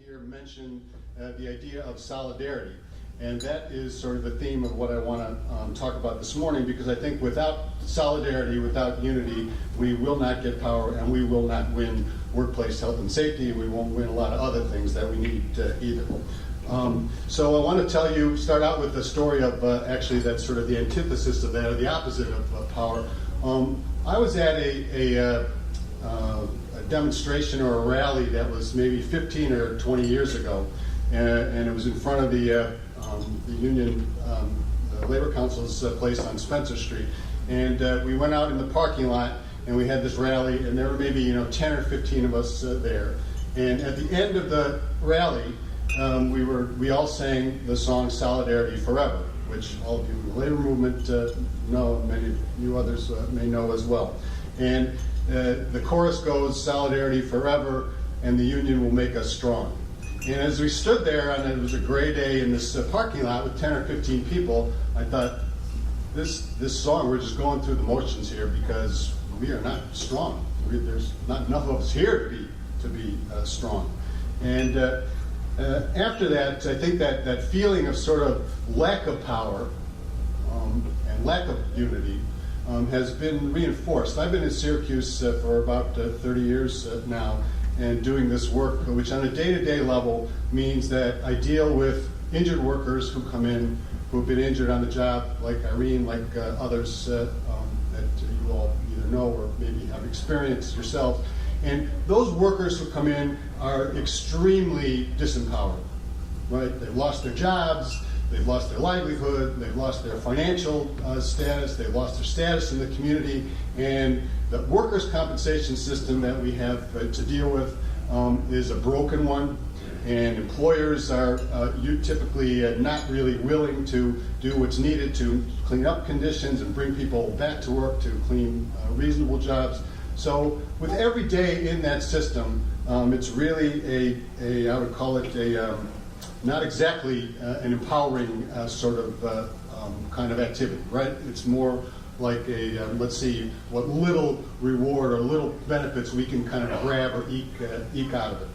here mention the idea of solidarity. And that is sort of the theme of what I want to talk about this morning, because I think without solidarity, without unity, we will not get power and we will not win workplace health and safety, and we won't win a lot of other things that we need either. So I want to start out with the story of actually that's sort of the antithesis of that, or the opposite of power. I was at a demonstration or a rally that was maybe 15 or 20 years ago, and it was in front of the Union Labor Council's place on Spencer Street. And we went out in the parking lot and we had this rally, and there were maybe 10 or 15 of us there. And at the end of the rally, we all sang the song "Solidarity Forever," which all of you in the labor movement know, and many of you others may know as well. And the chorus goes, "Solidarity forever, and the union will make us strong." And as we stood there, and it was a gray day in this parking lot with 10 or 15 people, I thought, this song, we're just going through the motions here because we are not strong. There's not enough of us here to be strong. And after that, I think that feeling of sort of lack of power and lack of unity has been reinforced. I've been in Syracuse for about 30 years now, and doing this work, which on a day-to-day level means that I deal with injured workers who come in, who have been injured on the job, like Irene, like others that you all either know or maybe have experienced yourself. And those workers who come in are extremely disempowered, right? They've lost their jobs, they've lost their livelihood, they've lost their financial status, they've lost their status in the community, and the workers' compensation system that we have to deal with is a broken one, and employers are typically not really willing to do what's needed to clean up conditions and bring people back to work to clean reasonable jobs. So with every day in that system, it's really I would call it not exactly an empowering sort of kind of activity, right? It's more like let's see what little reward or little benefits we can kind of grab or eke out of it.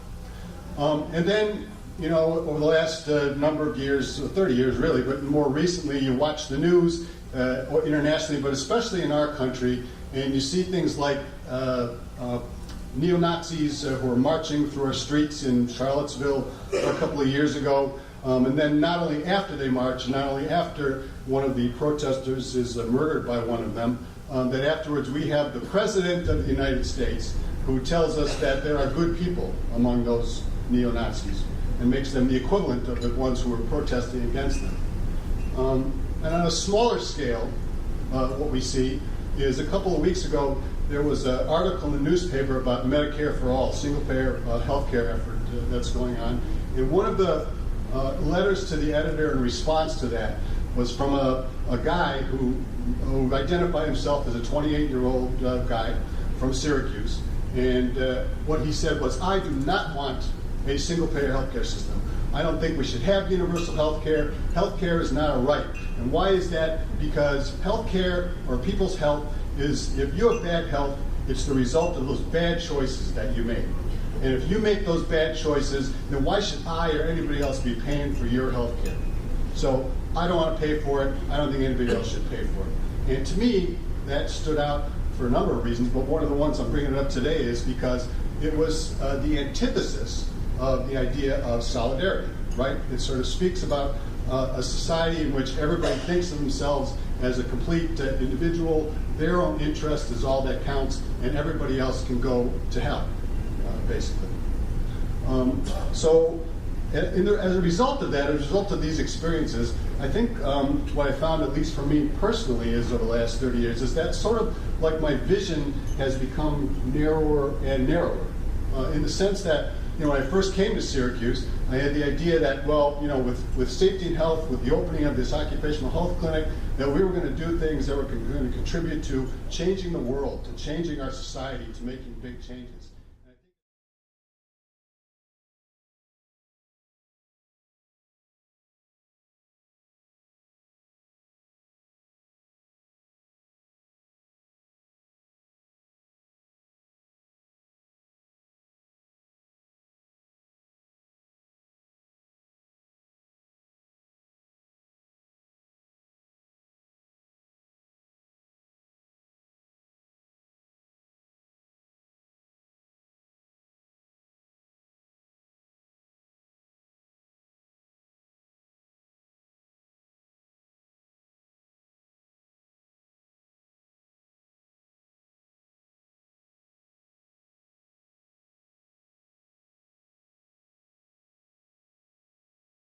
And then, over the last number of years, 30 years really, but more recently, you watch the news internationally, but especially in our country, and you see things like neo-Nazis who are marching through our streets in Charlottesville a couple of years ago. And then not only after they march, not only after one of the protesters is murdered by one of them, that afterwards we have the President of the United States who tells us that there are good people among those neo-Nazis and makes them the equivalent of the ones who were protesting against them. And on a smaller scale, what we see is a couple of weeks ago, there was an article in the newspaper about Medicare for All, single-payer health care effort that's going on. And one of the letters to the editor in response to that was from a guy who identified himself as a 28-year-old guy from Syracuse. And what he said was, "I do not want a single-payer healthcare system. I don't think we should have universal health care. Health care is not a right." And why is that? Because health care, or people's health, is, if you have bad health, it's the result of those bad choices that you made. And if you make those bad choices, then why should I or anybody else be paying for your health care? So I don't want to pay for it. I don't think anybody else should pay for it. And to me, that stood out for a number of reasons, but one of the ones I'm bringing up today is because it was the antithesis of the idea of solidarity, right? It sort of speaks about a society in which everybody thinks of themselves as a complete individual. Their own interest is all that counts, and everybody else can go to hell, basically. So as a result of that, as a result of these experiences, I think what I found, at least for me personally, is over the last 30 years, is that sort of like my vision has become narrower and narrower, in the sense that, when I first came to Syracuse, I had the idea that, well, with safety and health, with the opening of this occupational health clinic, that we were going to do things that were going to contribute to changing the world, to changing our society, to making big changes.